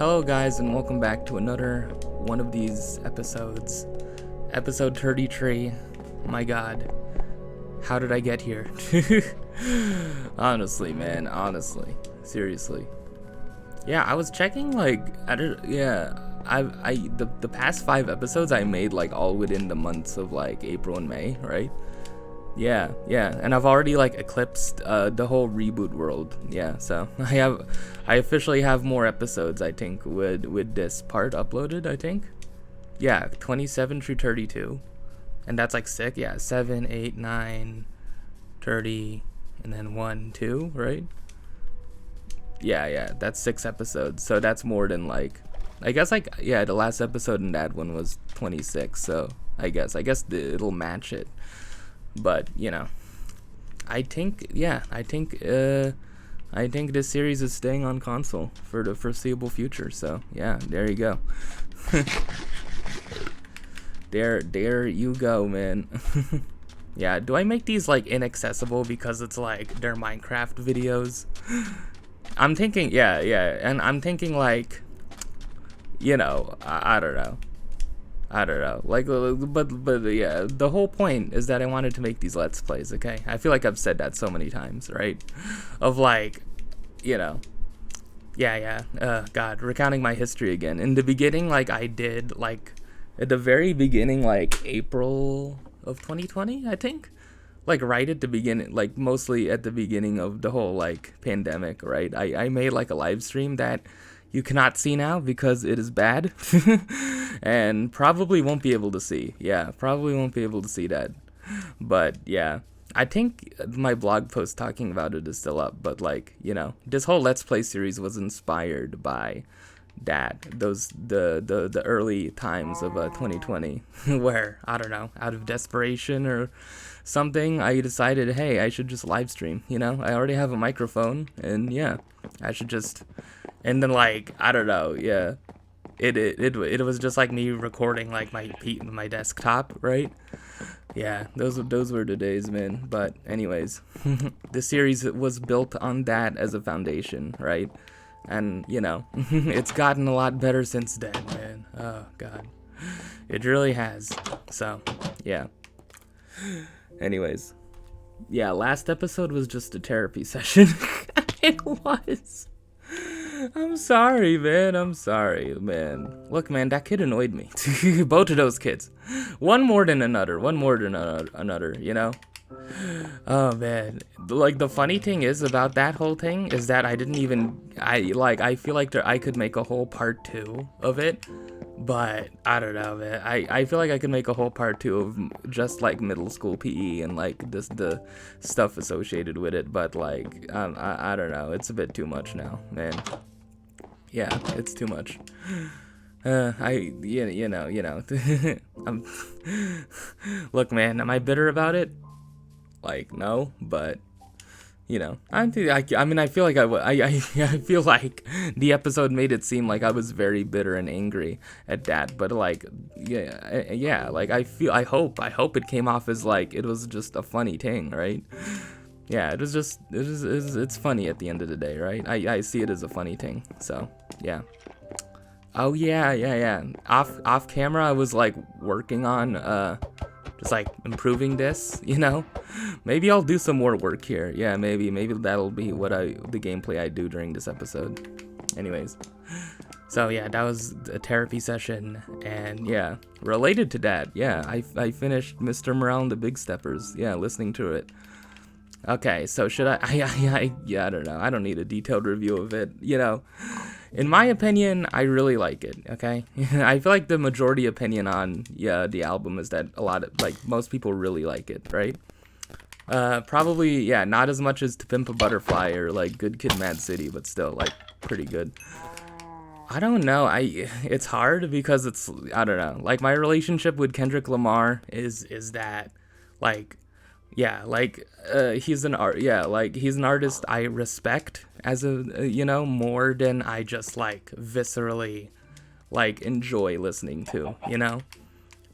Hello guys, and welcome back to another one of these episodes. Episode 33. My god. How did I get here? Honestly, man. Seriously. Yeah, I was checking the past 5 episodes I made like all within the months of like April and May, right? Yeah, and I've already like eclipsed the whole reboot world. Yeah, so I officially have more episodes, I think, with this part uploaded, I think. Yeah, 27 through 32. And that's like sick. Yeah, 7, 8, 9, 30, and then 1, 2, right? Yeah, that's 6 episodes. So that's more than the last episode in that one was 26, so I guess it'll match it. But I think this series is staying on console for the foreseeable future. So yeah, there you go. there you go, man. Yeah, do I make these like inaccessible because it's like they're Minecraft videos? I'm thinking, yeah, and I'm thinking like, I don't know. Like, but yeah, the whole point is that I wanted to make these Let's Plays, okay? I feel like I've said that so many times, right? Of like, God, recounting my history again. In the beginning, like, I did, like, at the very beginning, like, April of 2020, I think? Like, right at the beginning, like, mostly at the beginning of the whole, like, pandemic, right? I made, like, a live stream that you cannot see now because it is bad. And probably won't be able to see. Yeah, probably won't be able to see that. But yeah, I think my blog post talking about it is still up. But like, this whole Let's Play series was inspired by the early times of 2020, where, I don't know, out of desperation or something, I decided, hey, I should just live stream. I already have a microphone, and yeah, I should just. And then, like, I don't know, yeah, it was just like me recording like my desktop, right? Yeah, those were the days, man. But anyways, the series was built on that as a foundation, right? And it's gotten a lot better since then, man. Oh god, it really has. So yeah. Anyways, yeah, last episode was just a therapy session. It was. I'm sorry, man. Look, man, that kid annoyed me. Both of those kids. One more than another, Oh, man. Like, the funny thing is about that whole thing is that I feel like I could make a whole part 2 of it. But, I don't know, man. I feel like I could make a whole part 2 of just, like, middle school PE and, like, the stuff associated with it. But, like, I don't know. It's a bit too much now, man. Yeah, it's too much. Look, man, am I bitter about it? Like, no, but... I feel like I feel like the episode made it seem like I was very bitter and angry at that, but like, yeah, like I hope it came off as like it was just a funny thing, right? Yeah, it's funny at the end of the day, right? I see it as a funny thing, so yeah. Oh yeah. Off camera, I was like working on just like improving this, Maybe I'll do some more work here. Yeah, maybe that'll be the gameplay I do during this episode. Anyways, so yeah, that was a therapy session, and yeah, related to that, yeah, I finished Mr. Morale and the Big Steppers. Yeah, listening to it. Okay, so should I don't know. I don't need a detailed review of it, In my opinion, I really like it, okay? I feel like the majority opinion on the album is that most people really like it, right? Probably, yeah, not as much as To Pimp a Butterfly or like Good Kid, Mad City, but still like pretty good. I don't know. It's hard because I don't know. Like, my relationship with Kendrick Lamar is that like, yeah, like he's an artist I respect as more than I just like viscerally like enjoy listening to,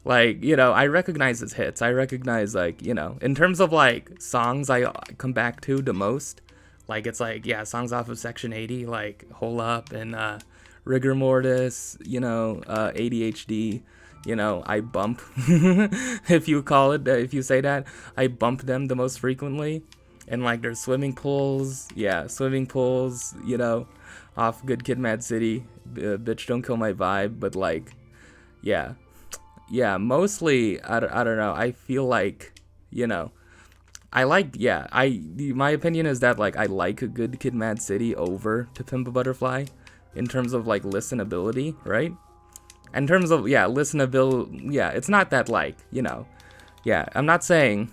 Like, I recognize his hits. I recognize, like, in terms of, like, songs I come back to the most, like, it's like, yeah, songs off of Section 80, like, Hole Up and rigor mortis, ADHD, I bump, if you call it, if you say that, I bump them the most frequently. And like there's swimming pools, off Good Kid, Mad City, bitch don't kill my vibe, but like, yeah, mostly, I don't know, I feel like, I like, my opinion is that like I like a Good Kid, Mad City over To Pimp a Butterfly in terms of like listenability, right? In terms of, listenability, it's not that like, I'm not saying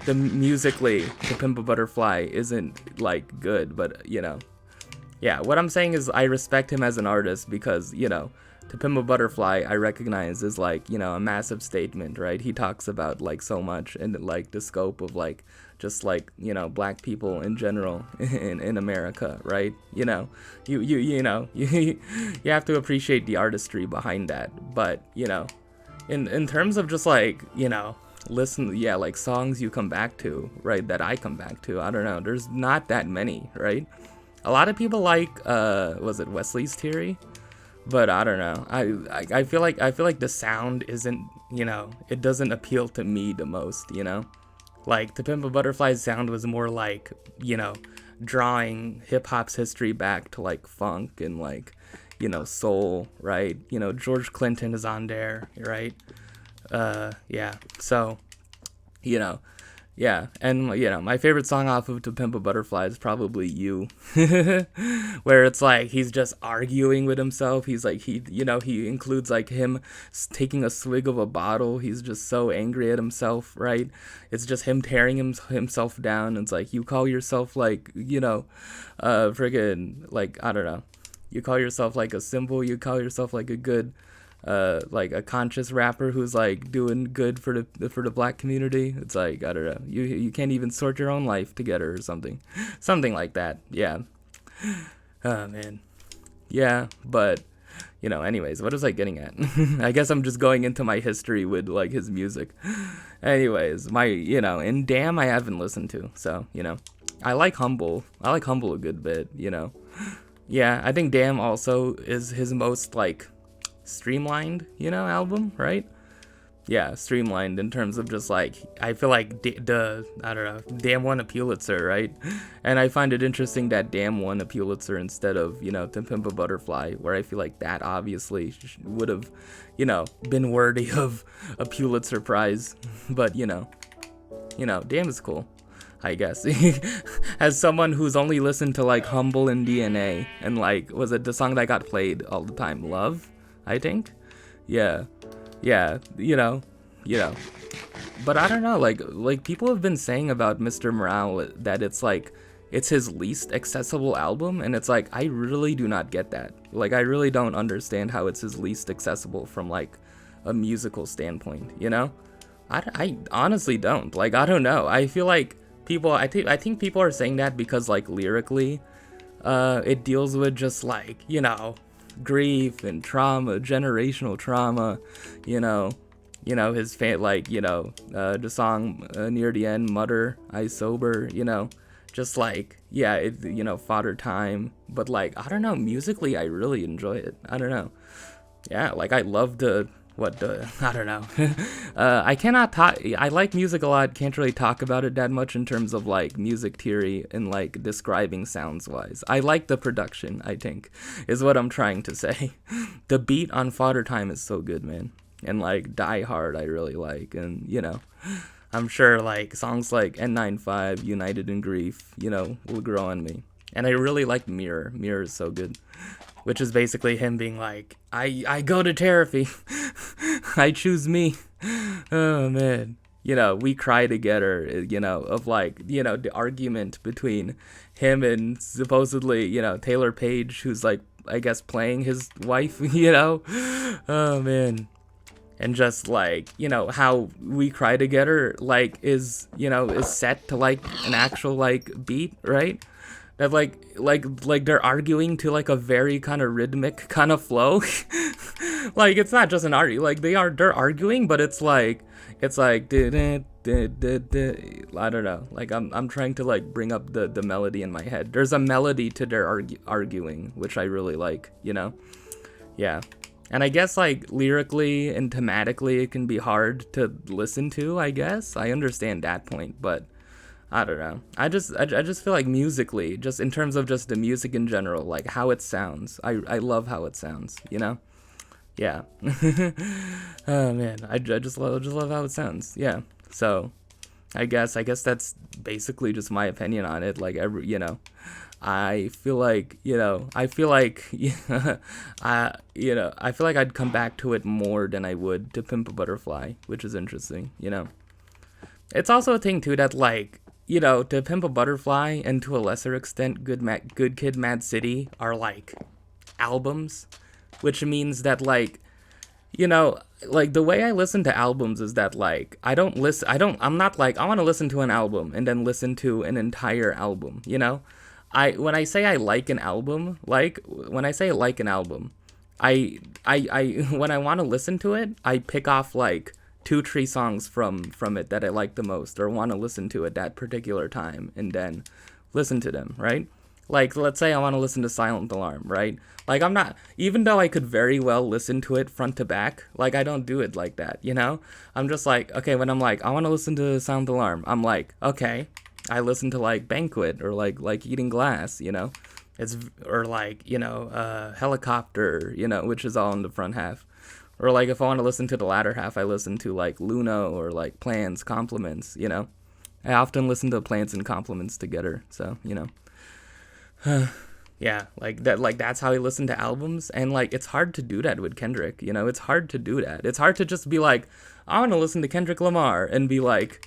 the musically To Pimp a Butterfly isn't like good, but what I'm saying is I respect him as an artist because, To Pimp a Butterfly I recognize is like, a massive statement, right? He talks about like so much and like the scope of like just like, black people in general in America, right? You have to appreciate the artistry behind that. But, in terms of just like, like songs you come back to, right, that I come back to, I don't know, there's not that many, right? A lot of people like was it Wesley's Theory? But I don't know. I feel like the sound isn't, it doesn't appeal to me the most, Like To Pimp a Butterfly's sound was more like, drawing hip hop's history back to like funk and like, soul, right? George Clinton is on there, right? So, and my favorite song off of To Pimp a Butterfly is probably You, where it's like he's just arguing with himself. He's like, he includes like him taking a swig of a bottle. He's just so angry at himself, right? It's just him tearing himself down. It's like, you call yourself like, friggin', like, I don't know. You call yourself like a symbol. You call yourself like a good, like a conscious rapper who's like doing good for the black community. It's like, I don't know, you can't even sort your own life together or something like that. Oh man, but anyways, what was I getting at? I guess I'm just going into my history with like his music. Anyways, and Damn I haven't listened to, so I like Humble a good bit. I think Damn also is his most like streamlined, album, right? Streamlined in terms of just like, I feel like I don't know, Damn won a Pulitzer, right? And I find it interesting that Damn won a Pulitzer instead of, To Pimp a Butterfly, where I feel like that obviously would have, been worthy of a Pulitzer Prize. But, Damn is cool, I guess. As someone who's only listened to like Humble and DNA, and like, was it the song that got played all the time? Love, I think. But I don't know, like people have been saying about Mr. Morale that it's like, it's his least accessible album, and it's like, I really do not get that. Like, I really don't understand how it's his least accessible from like a musical standpoint, I honestly don't. Like, I don't know. I feel like I think people are saying that because like lyrically, it deals with just like, grief and trauma, generational trauma, his the song near the end, Mutter, I Sober, just like, Father Time. But like, I don't know, musically I really enjoy it. I don't know. Like, I love I don't know. I cannot talk. I like music a lot. Can't really talk about it that much in terms of like music theory and like describing sounds wise. I like the production, I think, is what I'm trying to say. The beat on Father Time is so good, man. And like Die Hard, I really like. And I'm sure like songs like N95, United in Grief, will grow on me. And I really like Mirror. Mirror is so good. Which is basically him being like, I go to therapy. I choose me. Oh, man. We cry together, of like, the argument between him and supposedly, Taylor Page, who's like, I guess, playing his wife, Oh, man. And just like, how We Cry Together, like, is set to like an actual like beat, right? that like they're arguing to like a very kind of rhythmic kind of flow. Like it's not just an argue, like they're arguing, but it's like I don't know, like I'm trying to like bring up the melody in my head. There's a melody to their arguing, which I really like, you know. Yeah. And I guess like lyrically and thematically it can be hard to listen to, I guess. I understand that point, but I don't know. I just feel like musically, just in terms of just the music in general, like how it sounds. I love how it sounds, you know? Yeah. Oh man, I just love how it sounds. Yeah. So, I guess that's basically just my opinion on it. Like I feel like, I feel like I'd come back to it more than I would to Pimp a Butterfly, which is interesting, you know. It's also a thing too that like, to Pimp a Butterfly and to a lesser extent Good Kid, Mad City are like albums, which means that like, like the way I listen to albums is that like I'm not like I want to listen to an album and then listen to an entire album, you know. When I say I like an album, I when I want to listen to it, I pick off like 2-3 songs from it that I like the most or want to listen to at that particular time and then listen to them, right? Like, let's say I want to listen to Silent Alarm, right? Like, I'm not, even though I could very well listen to it front to back, like, I don't do it like that, you know? I'm just like, okay, when I'm like, I want to listen to Silent Alarm, I'm like, okay, I listen to, like, Banquet or, like Eating Glass, you know? Or, like, Helicopter, which is all in the front half. Or, like, if I want to listen to the latter half, I listen to, like, Luna or, like, Plans, Compliments, you know? I often listen to Plans and Compliments together, so, yeah, like that's how I listen to albums, and like it's hard to do that with Kendrick, it's hard to do that. It's hard to just be like, I want to listen to Kendrick Lamar and be like,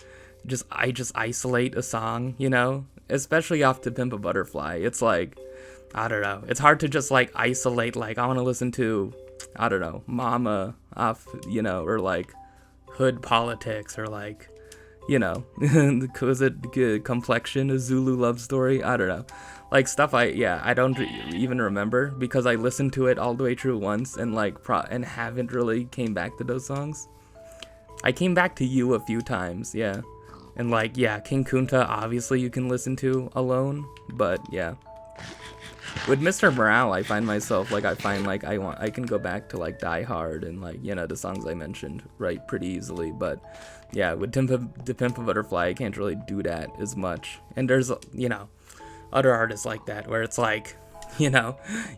I just isolate a song, especially off to Pimp a Butterfly. It's like, I don't know, it's hard to just like isolate, like I want to listen to, I don't know, Mama off, or like Hood Politics, or like, was it Complexion, a Zulu love story? I don't know. Like stuff I don't even remember because I listened to it all the way through once and like and haven't really came back to those songs. I came back to You a few times, yeah. And like, yeah, King Kunta obviously you can listen to alone, but yeah. With Mr. Morale, I find myself like I can go back to like Die Hard and like, the songs I mentioned, right, pretty easily, but yeah, with The Pimp a Butterfly, I can't really do that as much. And there's, other artists like that where it's like, you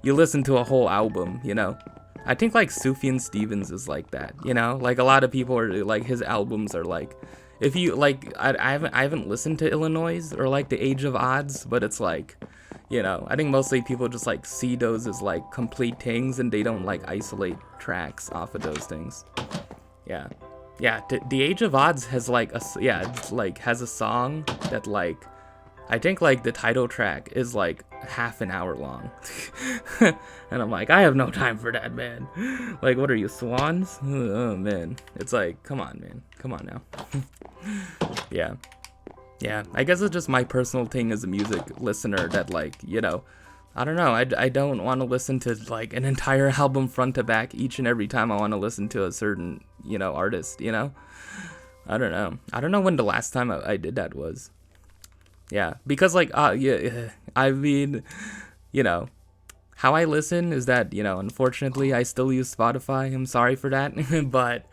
listen to a whole album, I think like Sufjan Stevens is like that, like a lot of people are like, his albums are like, if you like, I haven't listened to Illinois or like The Age of Odds, but it's like, I think mostly people just like see those as like complete things and they don't like isolate tracks off of those things. Yeah. The Age of Odds has like has a song that like, I think like the title track is like half an hour long. And I'm like, I have no time for that, man. Like, what are you, swans? Oh man. It's like, come on, man. Come on now. Yeah. I guess it's just my personal thing as a music listener that like, I don't know. I don't want to listen to like an entire album front to back each and every time I want to listen to a certain, artist, I don't know. I don't know when the last time I did that was. Yeah, because like, I mean, how I listen is that, unfortunately I still use Spotify. I'm sorry for that. But,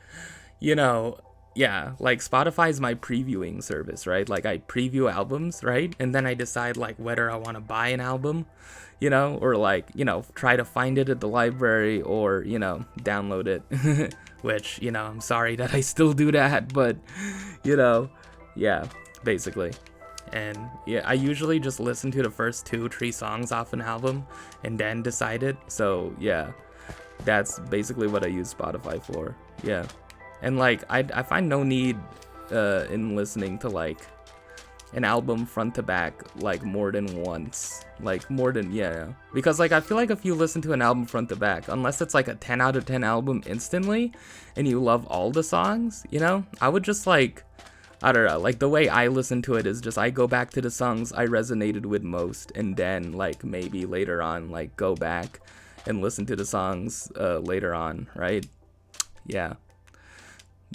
yeah, like Spotify is my previewing service, right? Like I preview albums, right? And then I decide like whether I want to buy an album, or like, try to find it at the library or, download it, which, I'm sorry that I still do that, but, yeah, basically. And yeah, I usually just listen to the first 2-3 songs off an album and then decide it. So yeah, that's basically what I use Spotify for. Yeah. And like, I find no need in listening to like an album front to back like more than once. Like more than, yeah. Because like, I feel like if you listen to an album front to back, unless it's like a 10 out of 10 album instantly and you love all the songs, I would just like, I don't know, like the way I listen to it is just I go back to the songs I resonated with most, and then like maybe later on like go back and listen to the songs later on, right? Yeah.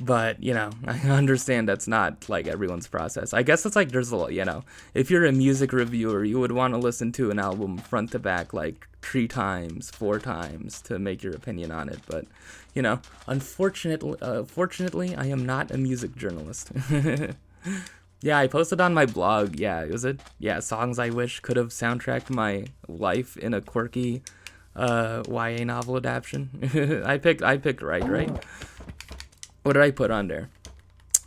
But, you know, I understand that's not, like, everyone's process. I guess it's like there's a lot, you know, if you're a music reviewer, you would want to listen to an album front to back, like, 3 times, 4 times to make your opinion on it. But, you know, fortunately, I am not a music journalist. Yeah, I posted on my blog, songs I wish could have soundtracked my life in a quirky YA novel adaptation. I picked right? What did I put on there?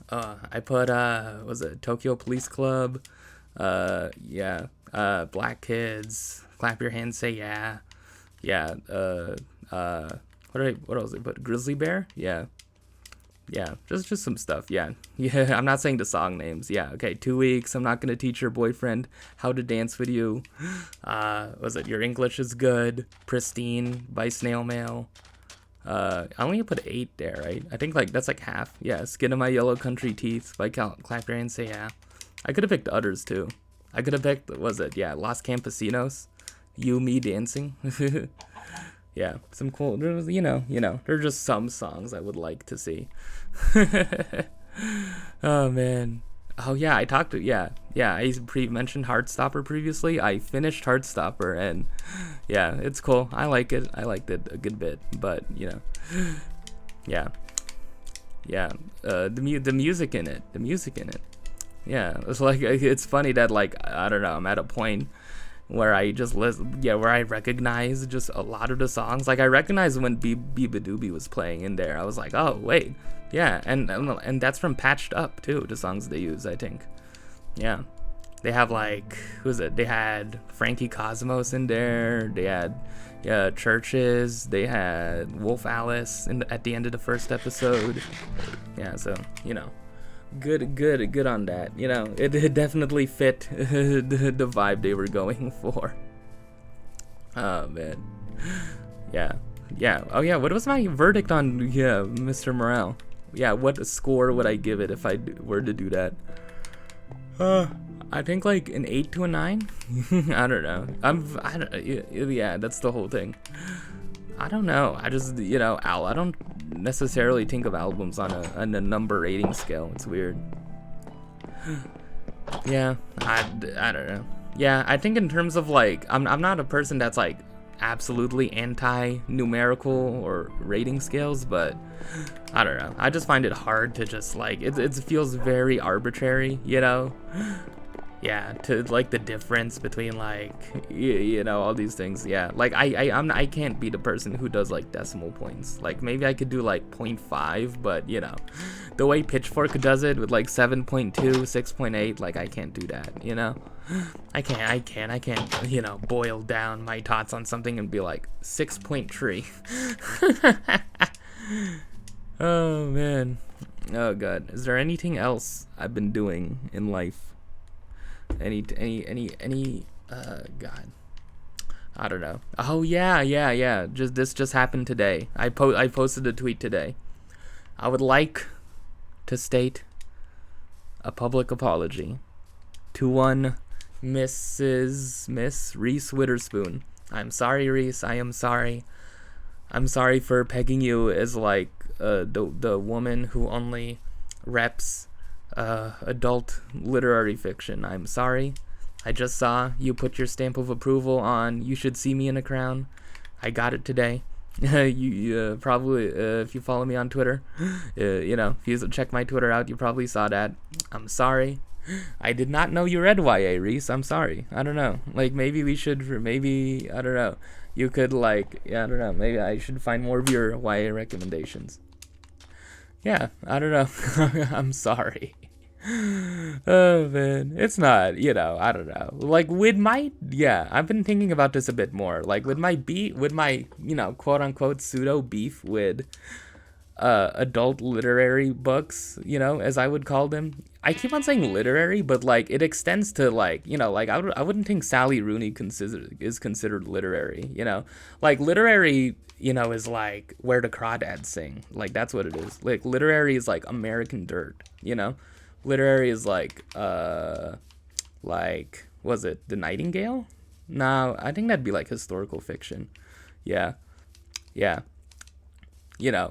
I put, was it Tokyo Police Club? Black Kids, Clap Your Hands, Say Yeah. Yeah, what else did I put? Grizzly Bear? Yeah, just some stuff, yeah, I'm not saying the song names, okay, 2 weeks, I'm not gonna teach your boyfriend how to dance with you. Was it Your English is Good, Pristine by Snail Mail. I only put 8 there, right? I think like that's like half. Yeah, Skin of My Yellow Country Teeth by Clap Your Hands, Say Yeah. I could have picked others too. I could have picked, Los Campesinos, You, Me Dancing. Yeah, some cool, you know, there are just some songs I would like to see. Oh man. Oh yeah, I mentioned Heartstopper previously. I finished Heartstopper, and yeah, it's cool. I like it. I liked it a good bit, but you know, the music in it. Yeah, it's like, it's funny that like, I don't know, I'm at a point where I just where I recognize just a lot of the songs. Like I recognize when Biba Doobie was playing in there. I was like, oh wait, yeah, and that's from Patched Up too. The songs they use, I think. Yeah, they have like, who's it? They had Frankie Cosmos in there. They had Churches. They had Wolf Alice at the end of the first episode. Yeah, so you know. Good on that. You know, it definitely fit the vibe they were going for. Oh man, yeah. Oh yeah, what was my verdict on Mr. Morale? Yeah, what score would I give it if I were to do that? I think like an 8 to a 9. I don't know. Yeah, that's the whole thing. I don't know. I just, I don't necessarily think of albums on a number rating scale. It's weird. Yeah, I don't know. Yeah, I think in terms of like, I'm not a person that's like absolutely anti-numerical or rating scales, but I don't know. I just find it hard to just like, it feels very arbitrary, you know? Yeah, to like the difference between like all these things. Yeah, like I can't be the person who does like decimal points. Like maybe I could do like 0.5, but the way Pitchfork does it with like 7.2, 6.8, like I can't do that. I can't boil down my thoughts on something and be like 6.3. Oh man, oh god. Is there anything else I've been doing in life? Any god, I don't know. Oh yeah, this just happened today. I posted a tweet today. I would like to state a public apology to one Miss Reese Witherspoon. I'm sorry, Reese. I'm sorry for pegging you as like the woman who only reps adult literary fiction. I'm sorry. I just saw you put your stamp of approval on You Should See Me in a Crown. I got it today. You probably, if you follow me on Twitter, if you check my Twitter out, you probably saw that. I'm sorry. I did not know you read YA, Reese. I'm sorry. I don't know. Like, maybe I don't know. You could, like, I don't know. Maybe I should find more of your YA recommendations. Yeah, I don't know. I'm sorry. Oh man, it's not, I don't know. Like I've been thinking about this a bit more. Like with my quote unquote pseudo beef with adult literary books, as I would call them. I keep on saying literary, but like it extends to like, like I wouldn't think Sally Rooney is considered literary, like literary, is like Where the Crawdads Sing. Like that's what it is. Like literary is like American Dirt, Literary is was it The Nightingale? No, I think that'd be like historical fiction. Yeah, yeah. Yeah.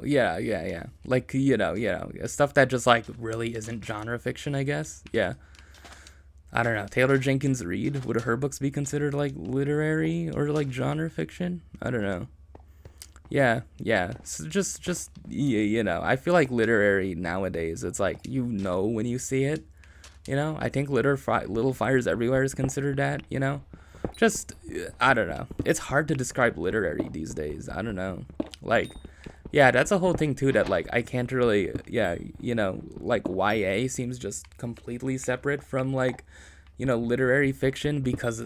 Like, stuff that just like really isn't genre fiction, I guess. Yeah. I don't know. Taylor Jenkins Reid, would her books be considered like literary or like genre fiction? I don't know. Yeah. So just I feel like literary nowadays, it's like when you see it. I think Little Fires Everywhere is considered that. Just I don't know. It's hard to describe literary these days. I don't know. Like, yeah, that's a whole thing too. That like I can't really. Yeah, like YA seems just completely separate from like literary fiction because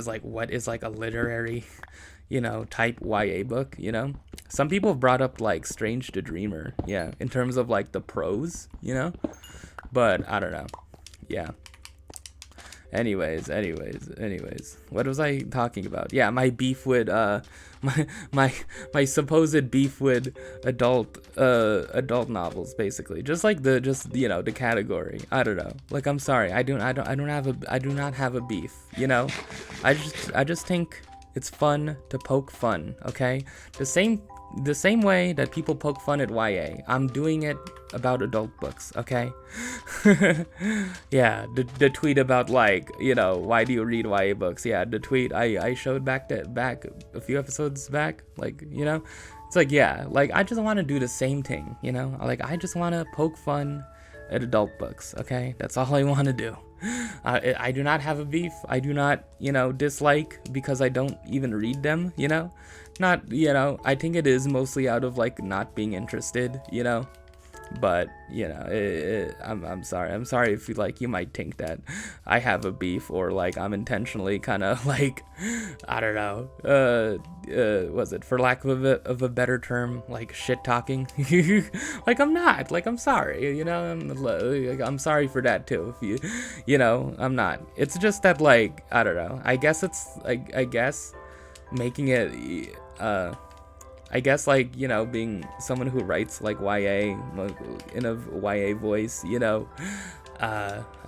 like what is like a literary type YA book. Some people have brought up like Strange to Dreamer, yeah, in terms of like the prose, but I don't know. Yeah. Anyways, what was I talking about? Yeah, my beef with my my supposed beef with adult novels, basically. Just like the category. I don't know. Like, I'm sorry. I do not have a beef, I just think it's fun to poke fun, okay? The same way that people poke fun at YA, I'm doing it about adult books, okay? Yeah, the tweet about like, why do you read YA books? Yeah, the tweet I showed back a few episodes back, like, it's like, yeah, like I just want to do the same thing, like I just want to poke fun at adult books, okay? That's all I want to do. I do not have a beef. I do not, dislike because I don't even read them, Not, I think it is mostly out of like not being interested, But I'm sorry. I'm sorry if you might think that I have a beef or like I'm intentionally kind of like I don't know. Was it for lack of a better term like shit talking? Like I'm not. Like I'm sorry. I'm sorry for that too. If I'm not. It's just that like I don't know. I guess it's I guess making it I guess like being someone who writes like YA in a YA voice, I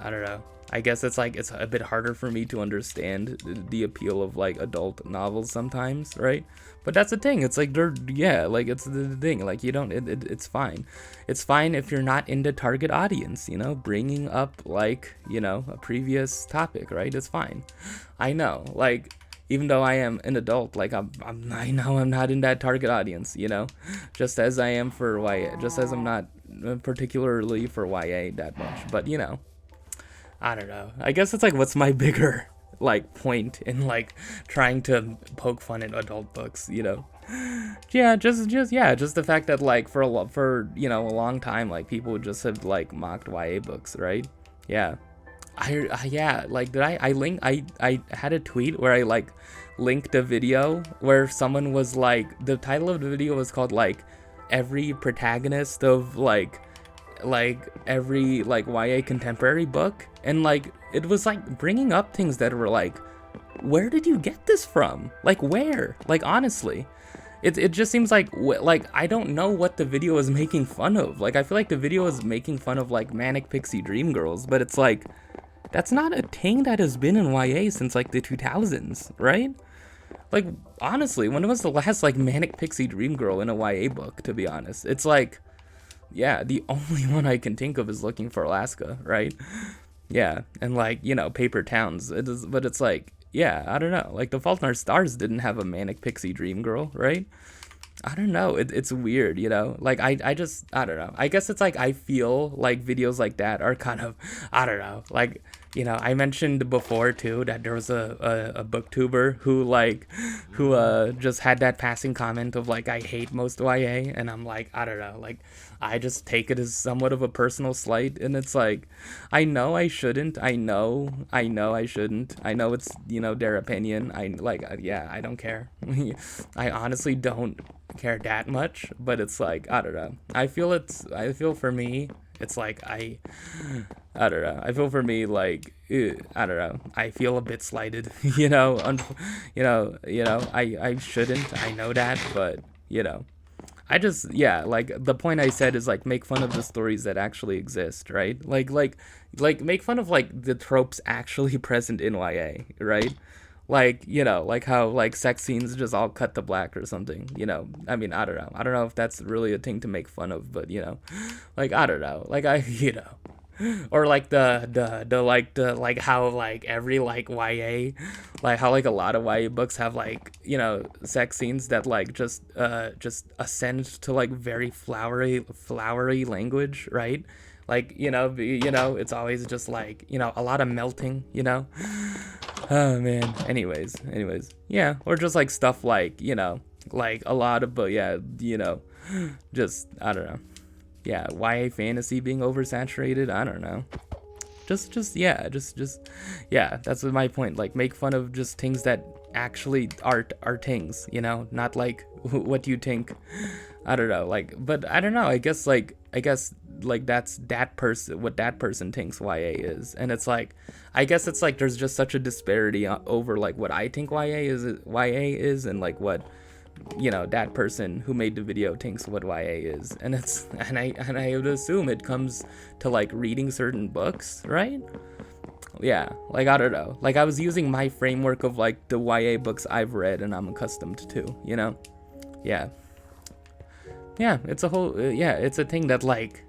don't know. I guess it's like it's a bit harder for me to understand the appeal of like adult novels sometimes, right? But that's the thing. It's like it's the thing. Like you don't. It's fine. It's fine if you're not into target audience. Bringing up like a previous topic, right? It's fine. I know. Like, even though I am an adult, like I know I'm not in that target audience, just as I am for YA, just as I'm not particularly for YA that much, but I don't know. I guess it's like, what's my bigger like point in like trying to poke fun at adult books, Yeah, just the fact that like for a long time, like people just have like mocked YA books, right? Yeah. Yeah, like did I had a tweet where I like linked a video where someone was like, the title of the video was called like every protagonist of like every like YA contemporary book, and like it was like bringing up things that were like, where did you get this from? Like where? Like honestly. It just seems like I don't know what the video is making fun of. Like I feel like the video is making fun of like Manic Pixie Dream Girls, but it's like that's not a thing that has been in YA since like the 2000s, right? Like honestly, when was the last like Manic Pixie Dream Girl in a YA book, to be honest? It's like, yeah, the only one I can think of is Looking for Alaska, right? Yeah, and like, Paper Towns. But it's like, yeah, I don't know. Like The Fault in Our Stars didn't have a Manic Pixie Dream Girl, right? I don't know. It's weird, Like I just I don't know. I guess it's like I feel like videos like that are kind of I don't know. Like I mentioned before too that there was a booktuber who just had that passing comment of like I hate most YA, and I'm like I don't know. Like I just take it as somewhat of a personal slight, and it's like I know I shouldn't. I know I shouldn't. I know it's their opinion. I don't care. I honestly don't care that much, but it's like I don't know. I feel for me it's like I don't know. I feel for me like I don't know. I feel a bit slighted, I shouldn't. I know that, but yeah, like the point I said is like make fun of the stories that actually exist, right? Like make fun of like the tropes actually present in YA, right? Like, like how like sex scenes just all cut to black or something, I mean, I don't know if that's really a thing to make fun of, but like, I don't know, like or like the how like every like YA, like how like a lot of YA books have like sex scenes that like just ascend to like very flowery language, right? Like it's always just like a lot of melting, oh man. Anyways, yeah, or just like stuff like like a lot of, but yeah, just I don't know. Yeah, YA fantasy being oversaturated, I don't know. Just yeah, yeah, that's my point. Like make fun of just things that actually are things, not like what you think. I don't know, like, but I don't know. I guess like that's that person, what that person thinks YA is, and it's like, I guess it's like there's just such a disparity over like what I think YA is, and like what that person who made the video thinks what YA is, and I would assume it comes to like reading certain books, right? Yeah, like I don't know, like I was using my framework of like the YA books I've read and I'm accustomed to, yeah, it's a whole it's a thing that like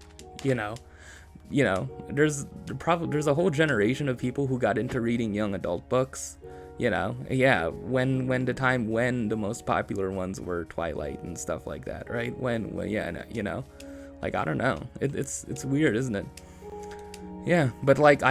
there's a whole generation of people who got into reading young adult books. When the time when the most popular ones were Twilight and stuff like that, right? When like I don't know, it's weird, isn't it? Yeah, but like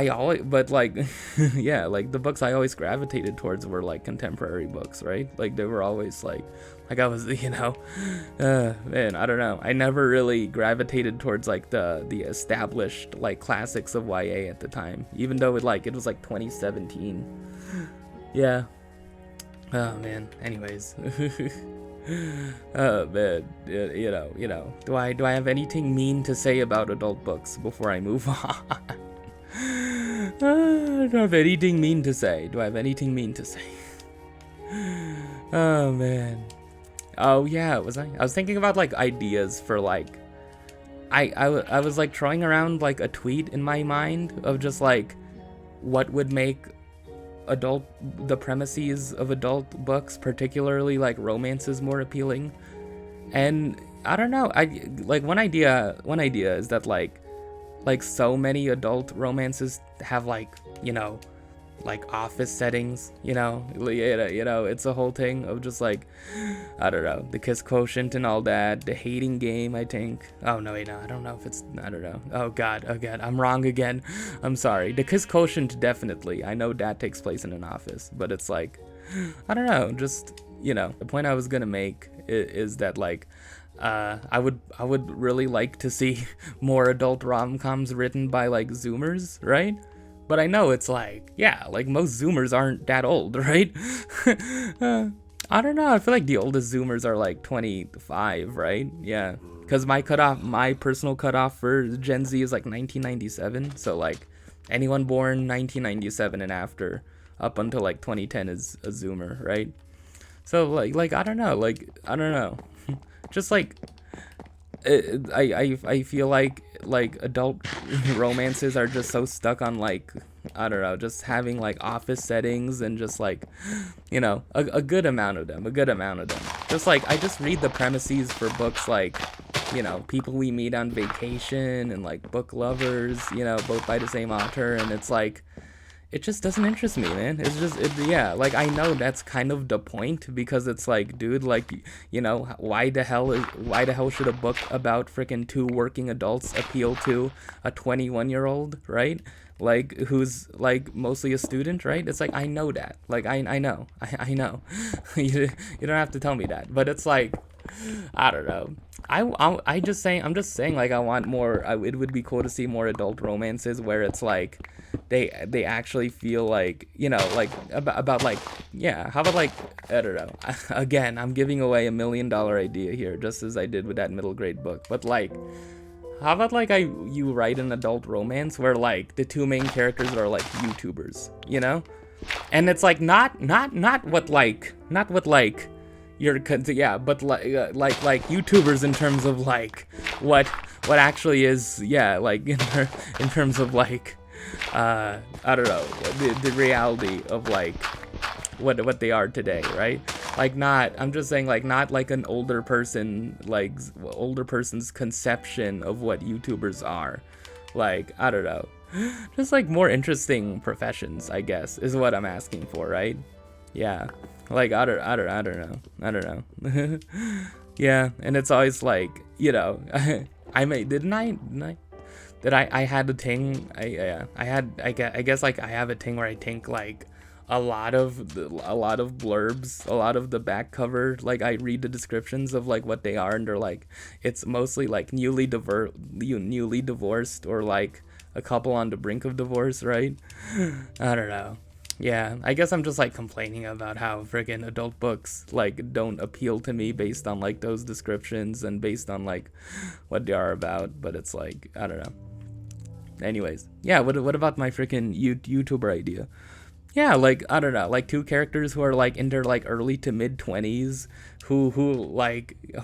yeah, like the books I always gravitated towards were like contemporary books, right? Like they were always like I was, man, I don't know. I never really gravitated towards like the established like classics of YA at the time, even though it was like 2017. Yeah. Oh man. Anyways. Oh man. Do I have anything mean to say about adult books before I move on? I don't have anything mean to say. Do I have anything mean to say? Oh man. Oh yeah, I was thinking about like ideas for like I was like throwing around like a tweet in my mind of just like what would make the premises of adult books, particularly like romances, more appealing. And I don't know, I like one idea is that like so many adult romances have like like office settings, it's a whole thing of just like, I don't know, the kiss quotient and all that, the hating game, I think. Oh no, wait, no, I don't know if it's, I don't know. Oh god, I'm wrong again. I'm sorry. The kiss quotient, definitely. I know that takes place in an office, but it's like, I don't know, just, the point I was gonna make is that like, I would really like to see more adult rom-coms written by like Zoomers, right? But I know it's like, yeah, like most Zoomers aren't that old, right? I don't know. I feel like the oldest Zoomers are like 25, right? Yeah. Because my personal cutoff for Gen Z is like 1997. So like anyone born 1997 and after, up until like 2010 is a Zoomer, right? So like I don't know. Just like, I feel like adult romances are just so stuck on like, I don't know, just having like office settings and just like, a good amount of them. Just like, I just read the premises for books like, People We Meet on Vacation and like Book Lovers, both by the same author, and it's like, it just doesn't interest me, man. It's just, yeah, like, I know that's kind of the point, because it's like, dude, like, why the hell should a book about freaking two working adults appeal to a 21-year-old, right? Like, who's, like, mostly a student, right? It's like, I know that. Like, I know. I know. You don't have to tell me that. But it's like, I don't know. I'm just saying, like, I want more, it would be cool to see more adult romances where it's like, they actually feel like, like, about like, yeah, how about like, I don't know, again, I'm giving away $1 million idea here, just as I did with that middle grade book, but like, how about like you write an adult romance where like the two main characters are like YouTubers, and it's like not what like yeah, but like YouTubers in terms of like what actually is, yeah, like in terms of like I don't know, the reality of like what they are today, right? Like not, I'm just saying like not like an older person, like older person's conception of what YouTubers are. Like, I don't know. Just like more interesting professions, I guess, is what I'm asking for, right? Yeah. Like I don't know. Yeah, and it's always like, you know, I had a thing. I guess like I have a thing where I think like a lot of blurbs, a lot of the back cover, like I read the descriptions of like what they are, and they're like, it's mostly like newly divorced, or like a couple on the brink of divorce, right? I don't know. Yeah, I guess I'm just like complaining about how friggin' adult books like don't appeal to me based on like those descriptions and based on like what they are about, but it's like, I don't know. Anyways, yeah, what about my freaking YouTuber idea? Yeah, like I don't know, like two characters who are like in their like early to mid 20s, who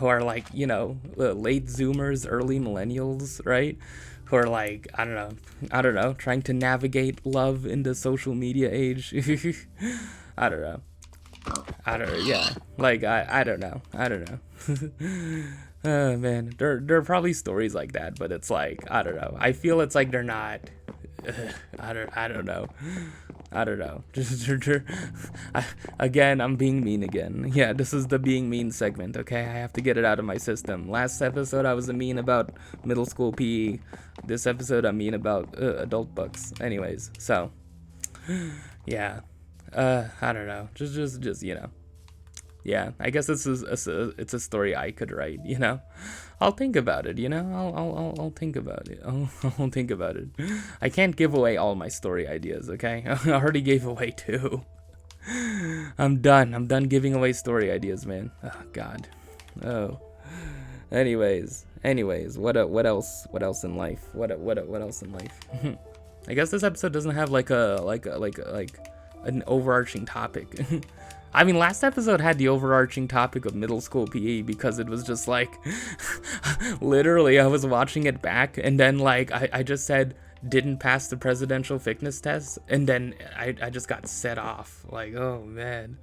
are like, you know, late Zoomers, early millennials, right? Who are like, I don't know, trying to navigate love in the social media age. I don't know. Yeah, like I don't know. Oh man, there are probably stories like that, but it's like, I don't know. I feel it's like they're not. I don't know. I don't know. Again, I'm being mean again. Yeah, this is the being mean segment, okay? I have to get it out of my system. Last episode, I was mean about middle school PE. This episode, I'm mean about adult books. Anyways, so, yeah. I don't know. Just you know. Yeah, I guess it's a story I could write, you know? I'll think about it, you know? I'll think about it. I'll think about it. I can't give away all my story ideas, okay? I already gave away 2. I'm done giving away story ideas, man. Oh, God. Oh. Anyways, what else in life? What else in life? I guess this episode doesn't have like an overarching topic. I mean, last episode had the overarching topic of middle school PE because it was just like, literally, I was watching it back, and then like I just said didn't pass the presidential fitness test, and then I just got set off. Like, oh man,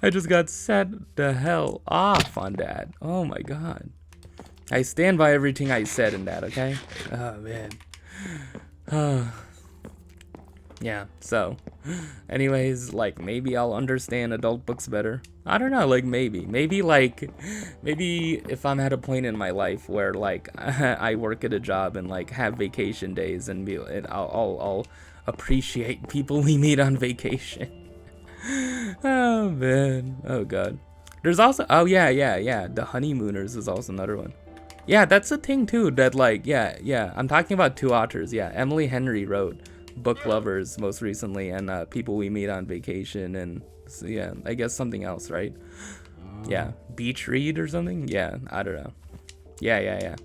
I just got set the hell off on that. Oh my God, I stand by everything I said in that. Okay. Oh man. Yeah, so anyways, like maybe I'll understand adult books better. I don't know, like maybe if I'm at a point in my life where like I work at a job and like have vacation days, and I'll appreciate people we meet on vacation. Oh man, oh God. There's also, oh yeah, the honeymooners is also another one. Yeah, that's a thing too, that like, yeah, I'm talking about 2 authors. Yeah, Emily Henry wrote Book Lovers most recently, and People We Meet on Vacation, and so, yeah, I guess something else, right? Yeah, Beach Read or something. Yeah, I don't know. Yeah,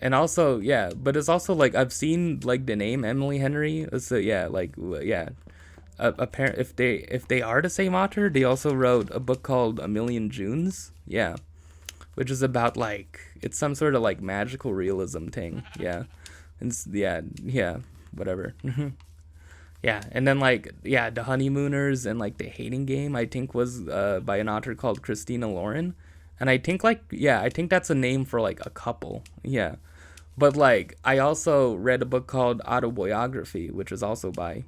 and also, yeah, but it's also like I've seen like the name Emily Henry, so yeah, like yeah. Apparent if they are the same author, they also wrote a book called A Million Junes. Yeah, which is about like, it's some sort of like magical realism thing. Yeah, and yeah. Whatever. Yeah, and then like, yeah, The Honeymooners and like The Hating Game, I think was by an author called Christina Lauren, and I think like, yeah, I think that's a name for like a couple. Yeah, but like I also read a book called Autobiography, which is also by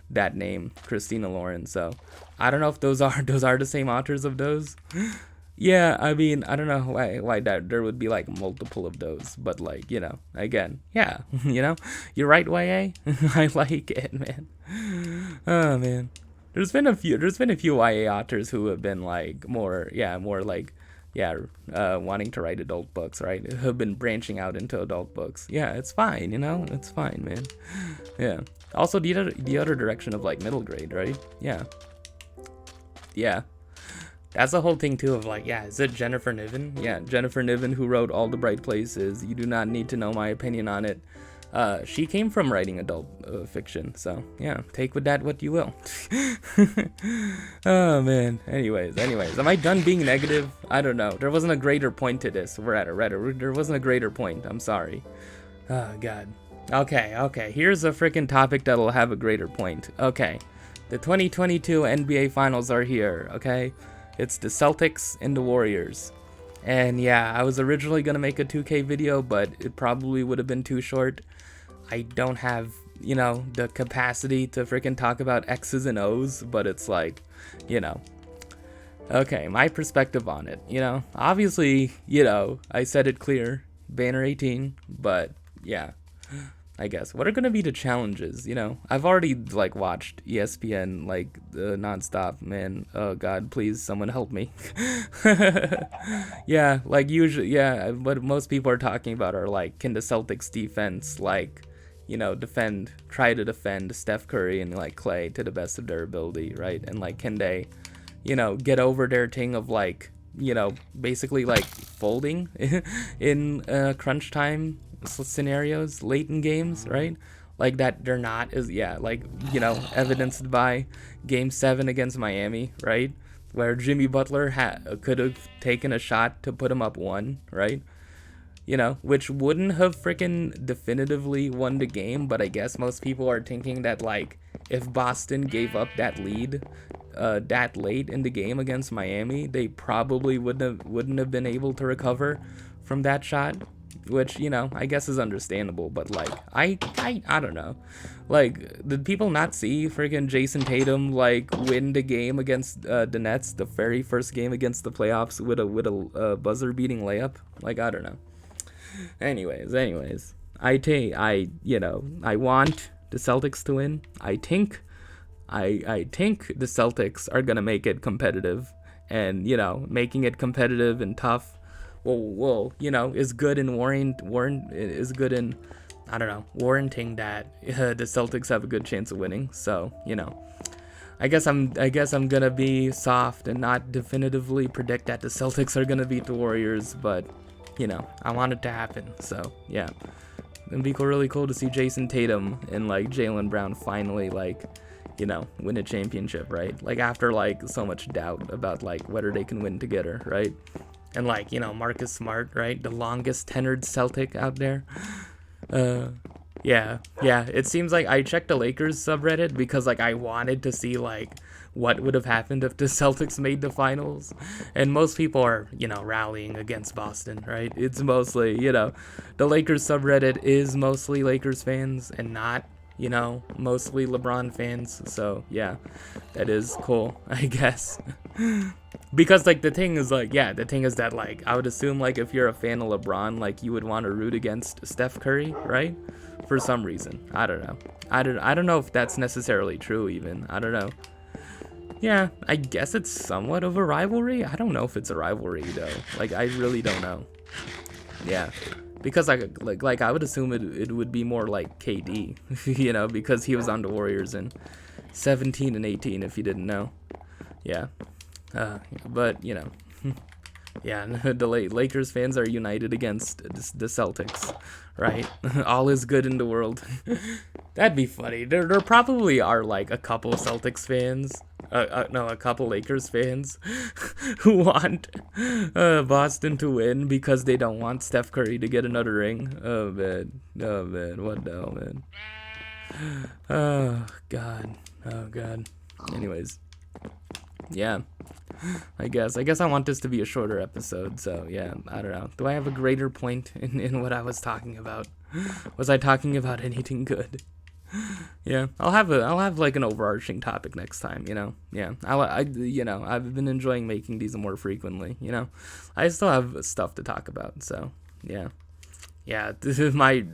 that name, Christina Lauren. So I don't know if those are the same authors of those. Yeah, I mean, I don't know why that there would be like multiple of those, but like, you know, again, yeah, you know, you're right, YA. I like it, man. Oh man, there's been a few YA authors who have been like more like, wanting to write adult books, right? Who have been branching out into adult books. Yeah, it's fine, you know, it's fine, man. Yeah. Also, the other direction of like middle grade, right? Yeah. That's the whole thing too of like, yeah, is it Jennifer Niven? Yeah, Jennifer Niven, who wrote All the Bright Places. You do not need to know my opinion on it. She came from writing adult fiction, so yeah, take with that what you will. Oh man. Anyways, am I done being negative? I don't know. There wasn't a greater point to this. We're at a Reddit. There wasn't a greater point. I'm sorry. Oh god. Okay. Here's a freaking topic that'll have a greater point. Okay. The 2022 NBA Finals are here, okay? It's the Celtics and the Warriors. And yeah, I was originally gonna make a 2K video, but it probably would have been too short. I don't have, the capacity to freaking talk about X's and O's, but it's like, Okay, my perspective on it, Obviously, I said it clear, banner 18, but yeah. I guess. What are going to be the challenges, I've already, watched ESPN, nonstop, man. Oh, God, please, someone help me. Yeah, usually, yeah, what most people are talking about are, can the Celtics defense, try to defend Steph Curry and, Clay to the best of their ability, right? And, can they, get over their thing of, basically, folding in crunch time scenarios late in games, right? That they're not as evidenced by game 7 against Miami, right, where Jimmy Butler could have taken a shot to put him up 1, right, which wouldn't have freaking definitively won the game, but I guess most people are thinking that if Boston gave up that lead that late in the game against Miami, they probably wouldn't have been able to recover from that shot, which, I guess is understandable, but, I don't know. Did people not see freaking Jason Tatum, win the game against the Nets, the very first game against the playoffs with a buzzer-beating layup? I don't know. Anyways, I want the Celtics to win. I think the Celtics are gonna make it competitive, and, making it competitive and tough is good in warranting that the Celtics have a good chance of winning. So, I guess I'm gonna be soft and not definitively predict that the Celtics are gonna beat the Warriors, but I want it to happen. So yeah, it'd be really cool to see Jason Tatum and Jaylen Brown finally win a championship, right? After so much doubt about whether they can win together, right? And Marcus Smart, right? The longest tenured Celtic out there. Yeah. It seems I checked the Lakers subreddit because I wanted to see what would have happened if the Celtics made the finals. And most people are, rallying against Boston, right? It's mostly, the Lakers subreddit is mostly Lakers fans and not, mostly LeBron fans. So yeah, that is cool, I guess. Because the thing is that I would assume if you're a fan of LeBron, you would want to root against Steph Curry, right? For some reason. I don't know. I don't know if that's necessarily true even. I don't know. Yeah, I guess it's somewhat of a rivalry. I don't know if it's a rivalry though. I really don't know. Yeah. Because I would assume it would be more like KD, because he was on the Warriors in 17 and 18 if you didn't know. Yeah. But, yeah, the Lakers fans are united against the Celtics, right? All is good in the world. That'd be funny. There probably are a couple Celtics fans, a couple Lakers fans who want Boston to win because they don't want Steph Curry to get another ring. Oh man, what the hell, man? Oh god. Anyways, yeah. I guess I want this to be a shorter episode, so yeah, I don't know. Do I have a greater point in what I was talking about? Was I talking about anything good? Yeah, I'll have an overarching topic next time, Yeah, I've been enjoying making these more frequently, I still have stuff to talk about, so yeah. Yeah, this is my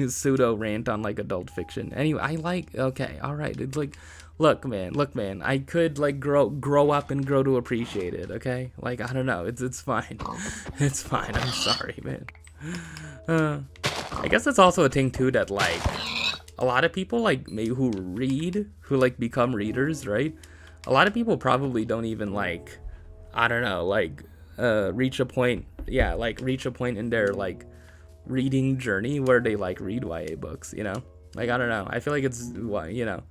pseudo rant on adult fiction. Anyway, okay, all right. It's look, man, I could grow up and grow to appreciate it, okay? I don't know. It's fine. It's fine. I'm sorry, man. I guess it's also a thing too that a lot of people maybe who become readers, right? A lot of people probably don't even I don't know, reach a point in their reading journey where they like read YA books, you know? Like, I don't know. I feel like it's, you know,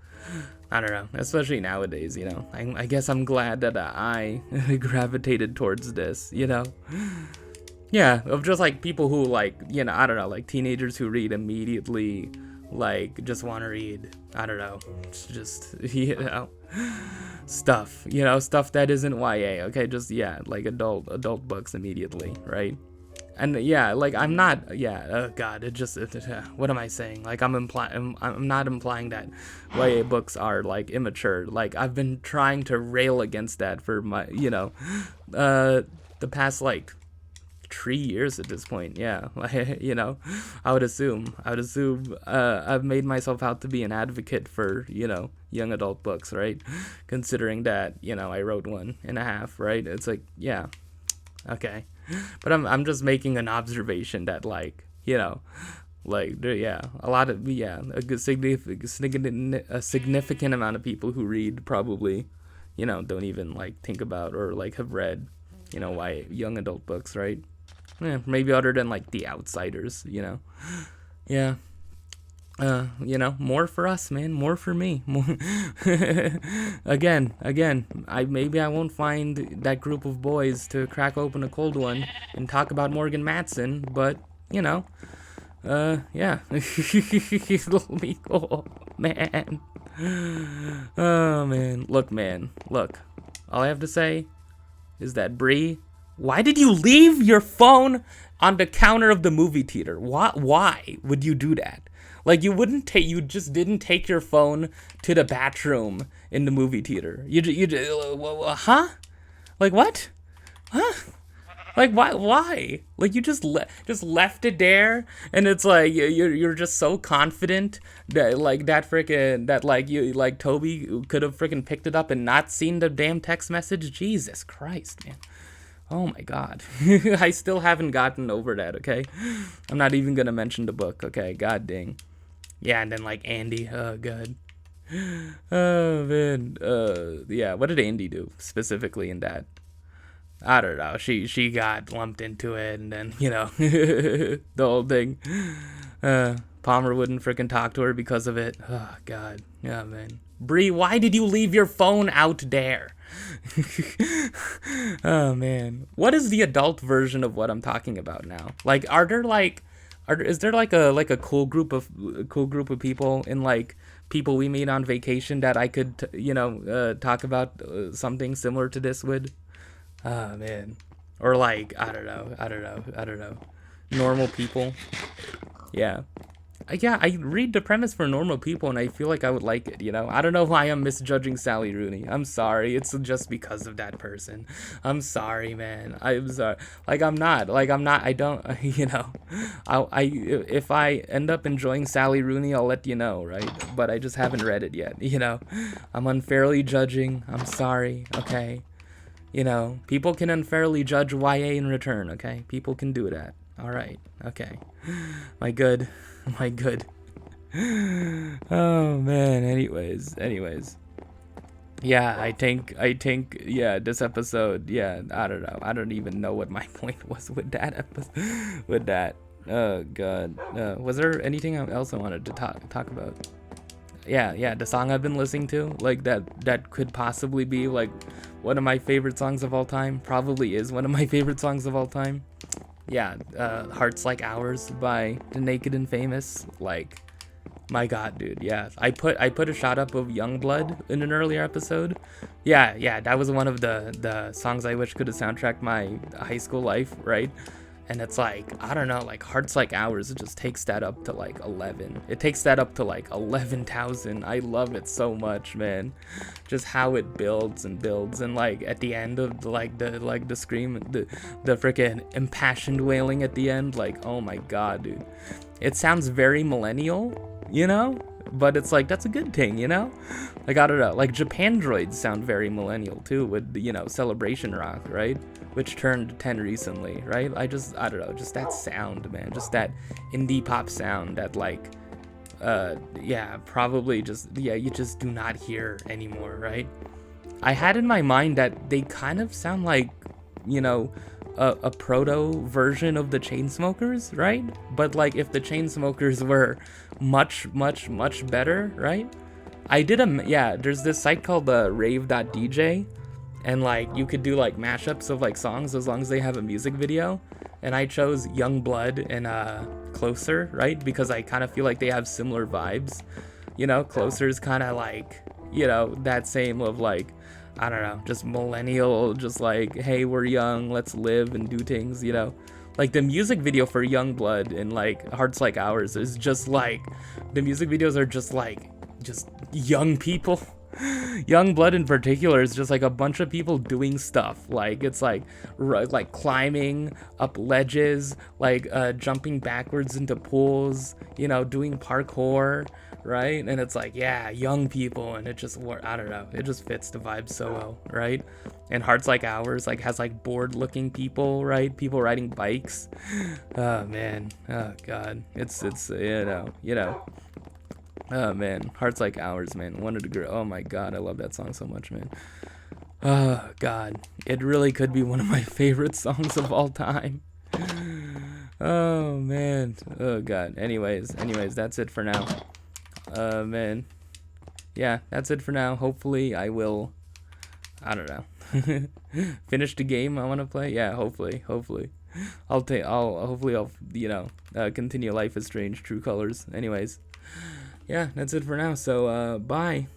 I don't know, especially nowadays, you know. I guess I'm glad that I gravitated towards this, you know. Yeah, of just like people who like, you know, I don't know, like teenagers who read immediately, like just want to read, I don't know, it's just, you know, stuff, you know, stuff that isn't YA, okay, just, yeah, like adult books immediately, right? And yeah, like I'm not, yeah, oh god, what am I saying? Like I'm not implying that YA books are like immature. Like I've been trying to rail against that for my, you know, the past like 3 years at this point. Yeah, you know, I would assume I've made myself out to be an advocate for, you know, young adult books, right? Considering that, you know, I wrote 1.5, right? It's like, yeah, okay. But I'm just making an observation that, like, you know, like, yeah, a lot of, yeah, a significant amount of people who read probably, you know, don't even like think about or like have read, you know, why young adult books, right? Yeah, maybe other than like The Outsiders, you know. Yeah. You know, more for us, man, more for me. More again, maybe I won't find that group of boys to crack open a cold one and talk about Morgan Matson, but you know, yeah. Let me go, man. Oh man, look. All I have to say is that Bree, why did you leave your phone on the counter of the movie theater? Why would you do that? Like, you just didn't take your phone to the bathroom in the movie theater. Huh? Like, what? Huh? Like, why? Like, you just left it there, and it's like, you're just so confident that, like, Tobi could have freaking picked it up and not seen the damn text message? Jesus Christ, man. Oh my god. I still haven't gotten over that, okay? I'm not even gonna mention the book, okay? God dang. Yeah, and then like Andy, oh god. Oh man. Yeah, what did Andy do specifically in that? I don't know. She got lumped into it, and then, you know, the whole thing. Palmer wouldn't freaking talk to her because of it. Oh god. Yeah, man. Bree, why did you leave your phone out there? Oh man, what is the adult version of what I'm talking about now? Like, is there like a cool group of people in like people we meet on vacation that I could you know, talk about something similar to this with? Oh man, or like I don't know, normal people. Yeah. Yeah, I read the premise for normal people, and I feel like I would like it, you know? I don't know why I'm misjudging Sally Rooney. I'm sorry. It's just because of that person. I'm sorry, man. I'm sorry. I don't, you know. If I end up enjoying Sally Rooney, I'll let you know, right? But I just haven't read it yet, you know? I'm unfairly judging. I'm sorry, okay? You know, people can unfairly judge YA in return, okay? People can do that. All right, okay. My good. Oh man, anyways. Yeah, I think yeah, this episode, yeah, I don't know. I don't even know what my point was with that episode. With that. Oh god. Was there anything else I wanted to talk about? Yeah, the song I've been listening to, like that could possibly be like one of my favorite songs of all time. Probably is one of my favorite songs of all time. Yeah, Hearts Like Ours by The Naked and Famous. Like, my god, dude, yeah. I put a shot up of Youngblood in an earlier episode. Yeah, that was one of the songs I wish could have soundtracked my high school life, right? And it's like, I don't know, like Hearts Like Ours, it just takes that up to like 11. It takes that up to like 11,000. I love it so much, man. Just how it builds and like at the end of the scream, the freaking impassioned wailing at the end, like, oh my god, dude. It sounds very millennial, you know? But it's like, that's a good thing, you know? Like, I don't know, like Japan Droids sound very millennial too with, you know, Celebration Rock, right? Which turned 10 recently, right? I don't know, just that sound, man, just that indie pop sound that like, yeah, probably just, yeah, you just do not hear anymore, right? I had in my mind that they kind of sound like, you know, a proto version of the Chainsmokers, right? But like if the Chainsmokers were much better, right? I did there's this site called rave.dj, and like you could do like mashups of like songs as long as they have a music video, and I chose Young Blood and Closer, right? Because I kind of feel like they have similar vibes. You know, Closer's kind of like, you know, that same of like, I don't know, just millennial, just like, hey, we're young, let's live and do things, you know. Like the music video for Young Blood and like Hearts Like Ours is just like, the music videos are just like, just young people. Young Blood in particular is just like a bunch of people doing stuff. Like it's like climbing up ledges, like jumping backwards into pools, you know, doing parkour, right? And it's like, yeah, young people, and it just, I don't know, it just fits the vibe so well, right? And Hearts Like Ours like has like bored looking people, right? People riding bikes. Oh man, oh god, it's you know. Oh man, Hearts Like Ours, man. Wanted to grow. Oh my god, I love that song so much, man. Oh god, it really could be one of my favorite songs of all time. Oh man, oh god. Anyways, that's it for now. Man, yeah, that's it for now. Hopefully, I will. I don't know. Finish the game I want to play. Yeah, hopefully. Hopefully I'll you know continue Life is Strange True Colors. Anyways. Yeah, that's it for now. So, bye.